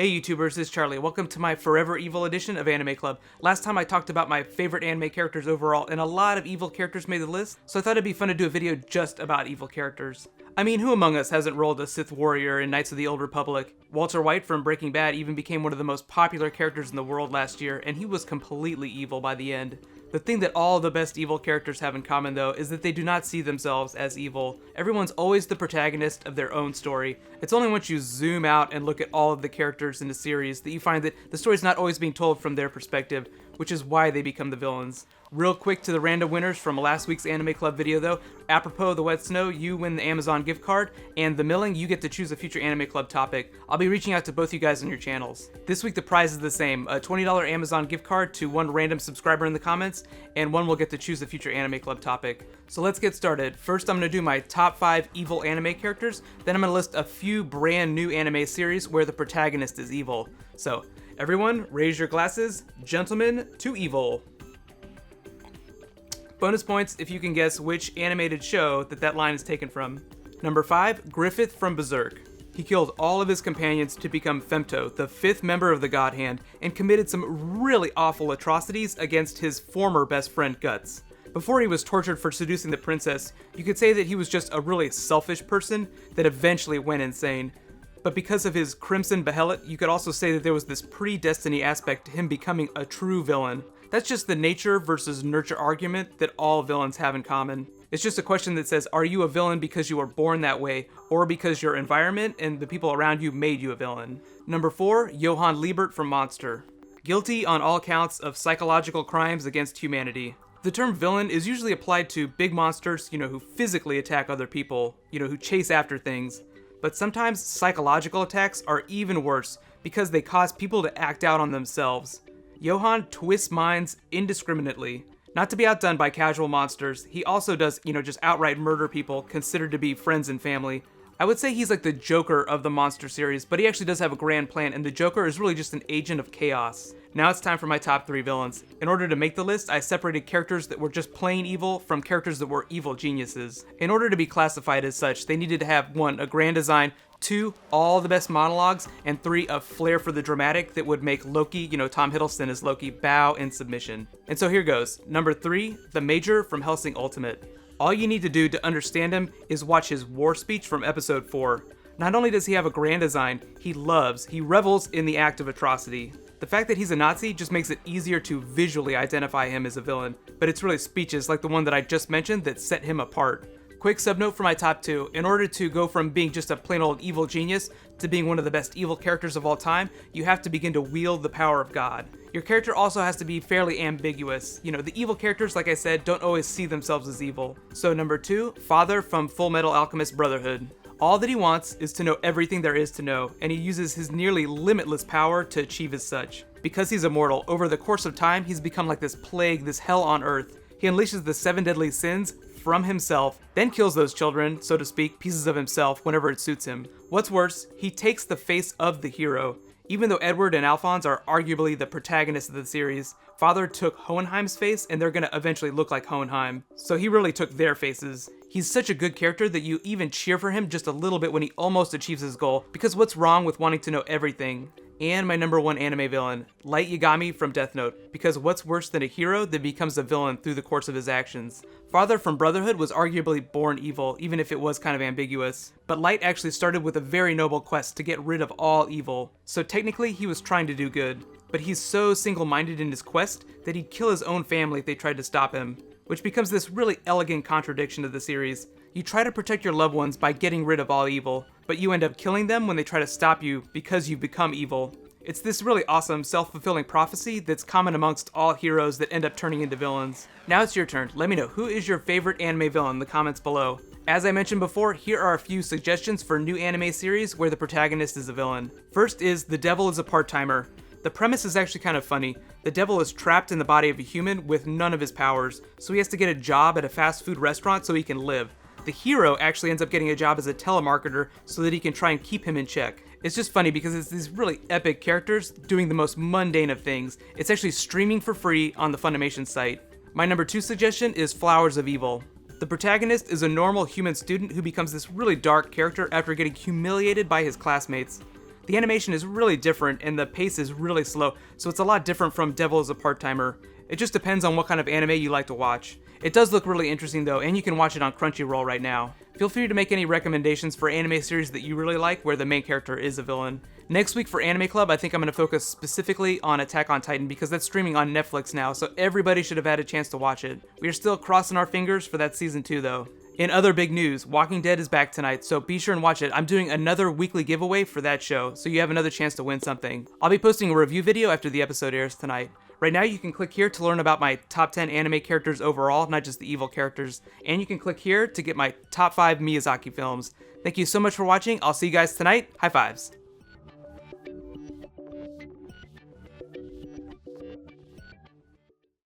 Hey YouTubers, it's Charlie. Welcome to my Forever Evil edition of Anime Club. Last time I talked about my favorite anime characters overall, and a lot of evil characters made the list, so I thought it'd be fun to do a video just about evil characters. I mean, who among us hasn't rolled a Sith warrior in Knights of the Old Republic? Walter White from Breaking Bad even became one of the most popular characters in the world last year, and he was completely evil by the end. The thing that all the best evil characters have in common, though, is that they do not see themselves as evil. Everyone's always the protagonist of their own story. It's only once you zoom out and look at all of the characters in the series that you find that the story's not always being told from their perspective, which is why they become the villains. Real quick to the random winners from last week's Anime Club video though. Apropos the wet snow, you win the Amazon gift card, and the milling, you get to choose a future Anime Club topic. I'll be reaching out to both you guys on your channels. This week the prize is the same, a $20 Amazon gift card to one random subscriber in the comments, and one will get to choose a future Anime Club topic. So let's get started. First I'm going to do my top 5 evil anime characters, then I'm going to list a few brand new anime series where the protagonist is evil. So, everyone, raise your glasses. Gentlemen, to evil. Bonus points if you can guess which animated show that line is taken from. Number 5, Griffith from Berserk. He killed all of his companions to become Femto, the 5th member of the God Hand, and committed some really awful atrocities against his former best friend Guts. Before he was tortured for seducing the princess, you could say that he was just a really selfish person that eventually went insane. But because of his Crimson Behelit, you could also say that there was this pre-destiny aspect to him becoming a true villain. That's just the nature versus nurture argument that all villains have in common. It's just a question that says, are you a villain because you were born that way, or because your environment and the people around you made you a villain? Number 4, Johann Liebert from Monster. Guilty on all counts of psychological crimes against humanity. The term villain is usually applied to big monsters, who physically attack other people, who chase after things. But sometimes psychological attacks are even worse because they cause people to act out on themselves. Johann twists minds indiscriminately. Not to be outdone by casual monsters, he also does, just outright murder people considered to be friends and family. I would say he's like the Joker of the Monster series, but he actually does have a grand plan, and the Joker is really just an agent of chaos. Now it's time for my top 3 villains. In order to make the list, I separated characters that were just plain evil from characters that were evil geniuses. In order to be classified as such, they needed to have 1, a grand design, 2, all the best monologues, and 3, a flair for the dramatic that would make Loki, Tom Hiddleston as Loki, bow in submission. And so here goes. Number 3, the Major from Hellsing Ultimate. All you need to do to understand him is watch his war speech from episode 4. Not only does he have a grand design, he revels in the act of atrocity. The fact that he's a Nazi just makes it easier to visually identify him as a villain, but it's really speeches like the one that I just mentioned that set him apart. Quick subnote for my top 2, in order to go from being just a plain old evil genius to being one of the best evil characters of all time, you have to begin to wield the power of God. Your character also has to be fairly ambiguous. The evil characters, like I said, don't always see themselves as evil. So number 2, Father from Full Metal Alchemist Brotherhood. All that he wants is to know everything there is to know, and he uses his nearly limitless power to achieve as such. Because he's immortal, over the course of time, he's become like this plague, this hell on earth. He unleashes the 7 deadly sins from himself, then kills those children, so to speak, pieces of himself whenever it suits him. What's worse, he takes the face of the hero. Even though Edward and Alphonse are arguably the protagonists of the series, Father took Hohenheim's face, and they're gonna eventually look like Hohenheim. So he really took their faces. He's such a good character that you even cheer for him just a little bit when he almost achieves his goal, because what's wrong with wanting to know everything? And my number 1 anime villain, Light Yagami from Death Note, because what's worse than a hero that becomes a villain through the course of his actions? Father from Brotherhood was arguably born evil, even if it was kind of ambiguous. But Light actually started with a very noble quest to get rid of all evil, so technically he was trying to do good. But he's so single-minded in his quest that he'd kill his own family if they tried to stop him, which becomes this really elegant contradiction of the series. You try to protect your loved ones by getting rid of all evil, but you end up killing them when they try to stop you because you've become evil. It's this really awesome self-fulfilling prophecy that's common amongst all heroes that end up turning into villains. Now it's your turn. Let me know, who is your favorite anime villain in the comments below. As I mentioned before, here are a few suggestions for new anime series where the protagonist is a villain. First is The Devil is a Part-Timer. The premise is actually kind of funny. The devil is trapped in the body of a human with none of his powers, so he has to get a job at a fast food restaurant so he can live. The hero actually ends up getting a job as a telemarketer so that he can try and keep him in check. It's just funny because it's these really epic characters doing the most mundane of things. It's actually streaming for free on the Funimation site. My number 2 suggestion is Flowers of Evil. The protagonist is a normal human student who becomes this really dark character after getting humiliated by his classmates. The animation is really different and the pace is really slow, so it's a lot different from Devil is a Part-Timer. It just depends on what kind of anime you like to watch. It does look really interesting though, and you can watch it on Crunchyroll right now. Feel free to make any recommendations for anime series that you really like where the main character is a villain. Next week for Anime Club, I think I'm going to focus specifically on Attack on Titan because that's streaming on Netflix now, so everybody should have had a chance to watch it. We are still crossing our fingers for that season 2 though. In other big news, Walking Dead is back tonight, so be sure and watch it. I'm doing another weekly giveaway for that show, so you have another chance to win something. I'll be posting a review video after the episode airs tonight. Right now you can click here to learn about my top 10 anime characters overall, not just the evil characters, and you can click here to get my top 5 Miyazaki films. Thank you so much for watching. I'll see you guys tonight. High fives.